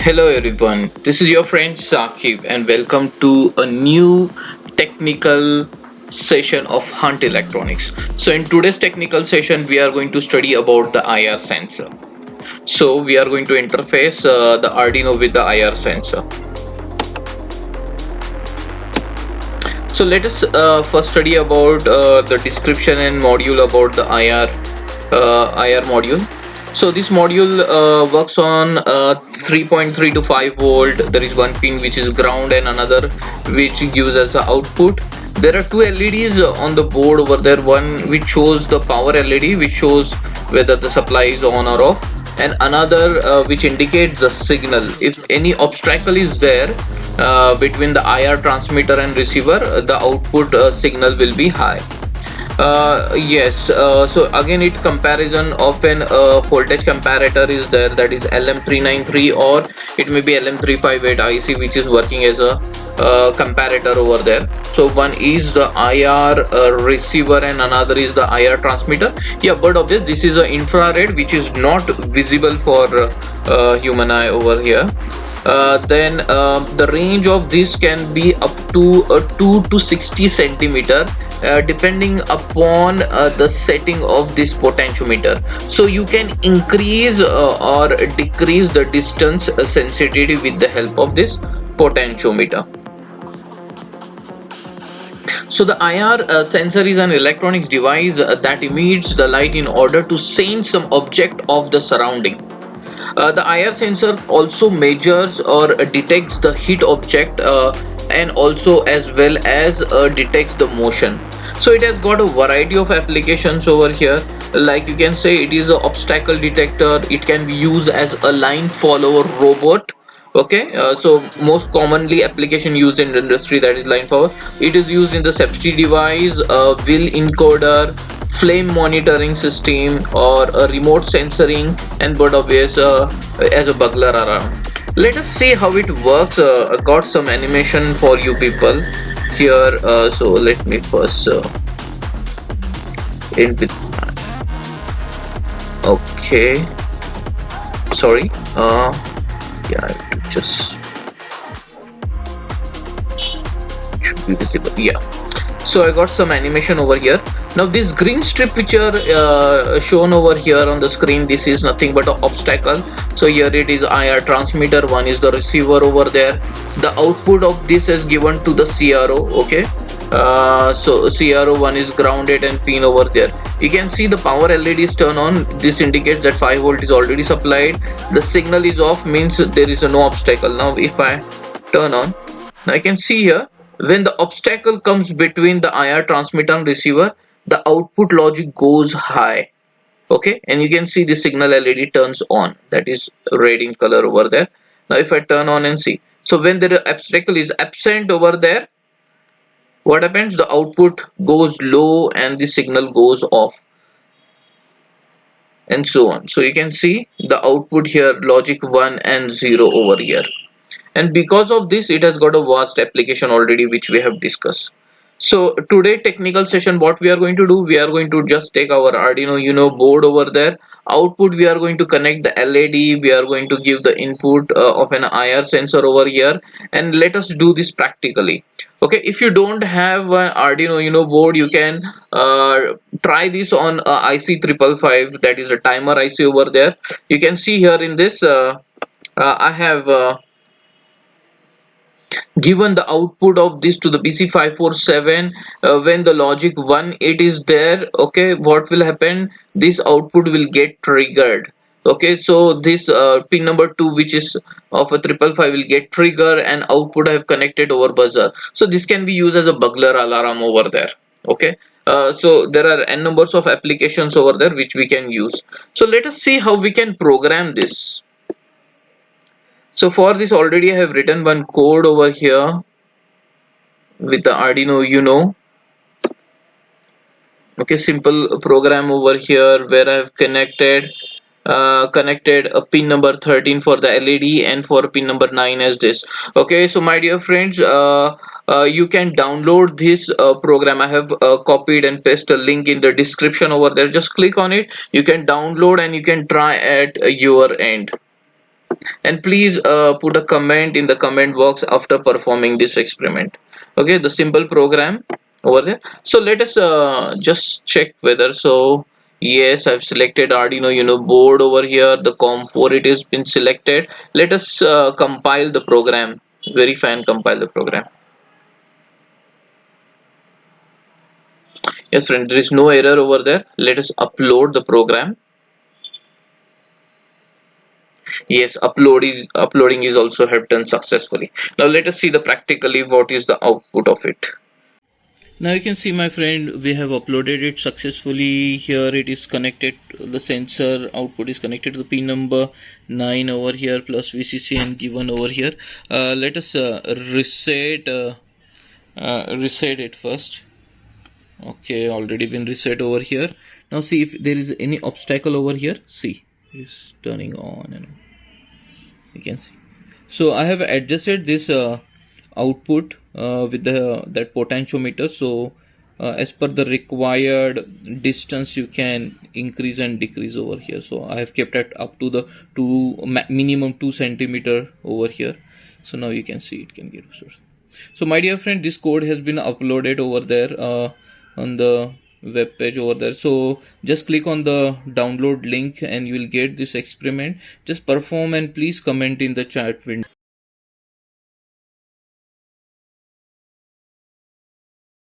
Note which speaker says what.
Speaker 1: Hello everyone, this is your friend Sakib and welcome to a new technical session of Hunt Electronics. So in today's technical session we are going to study about the IR sensor. So we are going to interface the Arduino with the IR sensor. So let us first study about the description and module about the IR module. So this module works on 3.3 to 5 volt. There is one pin which is ground and another which gives us the output. There are two LEDs on the board over there. One which shows the power LED, which shows whether the supply is on or off, and another which indicates the signal. If any obstacle is there between the IR transmitter and receiver, the output signal will be high. Yes, so again it comparison of an voltage comparator is there, that is LM393, or it may be LM358 IC, which is working as a comparator over there. So one is the IR receiver and another is the IR transmitter. Yeah, but obviously this is an infrared which is not visible for human eye over here. Then the range of this can be up to 2 to 60 centimeter, depending upon the setting of this potentiometer. So you can increase or decrease the distance sensitivity with the help of this potentiometer. So the IR sensor is an electronics device that emits the light in order to sense some object of the surrounding. The IR sensor also measures or detects the hit object, and also as well as detects the motion. So it has got a variety of applications over here. Like you can say, it is an obstacle detector. It can be used as a line follower robot. Okay, so most commonly application used in the industry, that is line follower. It is used in the safety device, wheel encoder, flame monitoring system, or a remote sensoring, and but obvious as a burglar alarm. Let us see how it works. I got some animation for you people here. So let me first in with okay, sorry, yeah, I have to just should be visible, yeah. So I got some animation over here. Now this green strip which are shown over here on the screen, this is nothing but an obstacle. So here it is IR transmitter, one is the receiver over there. The output of this is given to the CRO. Okay, so CRO one is grounded and pin over there. You can see the power LED is turned on. This indicates that 5 volt is already supplied. The signal is off, means there is no obstacle. Now if I turn on, now I can see here, when the obstacle comes between the IR transmitter and receiver, the output logic goes high. Okay, and you can see the signal LED turns on, that is red in color over there. Now if I turn on and see, so when the obstacle is absent over there, what happens? The output goes low and the signal goes off, and so on. So you can see the output here, logic 1 and 0 over here. And because of this, it has got a vast application already, which we have discussed. So today technical session, what we are going to do, we are going to just take our Arduino board over there. Output, we are going to connect the LED. We are going to give the input of an IR sensor over here, and let us do this practically. Okay, if you don't have an Arduino board, you can try this on IC 555, that is a timer IC over there. You can see here in this I have given the output of this to the BC547. When the logic 1 it is there, okay, what will happen? This output will get triggered. Okay, so this pin number 2, which is of a 555, will get trigger, and output I have connected over buzzer. So this can be used as a burglar alarm over there. Okay, so there are n numbers of applications over there which we can use. So let us see how we can program this. So for this, already I have written one code over here with the Arduino. Okay, simple program over here where I have connected a pin number 13 for the LED and for pin number 9 as this. Okay, so my dear friends, you can download this program. I have copied and pasted a link in the description over there. Just click on it. You can download and you can try at your end. and please put a comment in the comment box after performing this experiment. Okay, the simple program over there. So let us just check whether, so yes, I've selected Arduino board over here, the COM4 it has been selected. Let us compile the program, verify and compile the program. Yes friend, there is no error over there. Let us upload the program. Yes, uploading is also have done successfully. Now let us see the practically what is the output of it. Now you can see, my friend, we have uploaded it successfully. Here it is connected, the sensor output is connected to the pin number 9 over here plus VCC and given over here. Let us reset it first. Okay, already been reset over here. Now see if there is any obstacle over here. See, it's turning on and on. You can see. So I have adjusted this output with the that potentiometer. So as per the required distance you can increase and decrease over here. So I have kept it up to the minimum 2 centimeter over here. So now you can see it can get restored. So my dear friend, this code has been uploaded over there on the web page over there. So just click on the download link and you will get this experiment. Just perform and please comment in the chat window.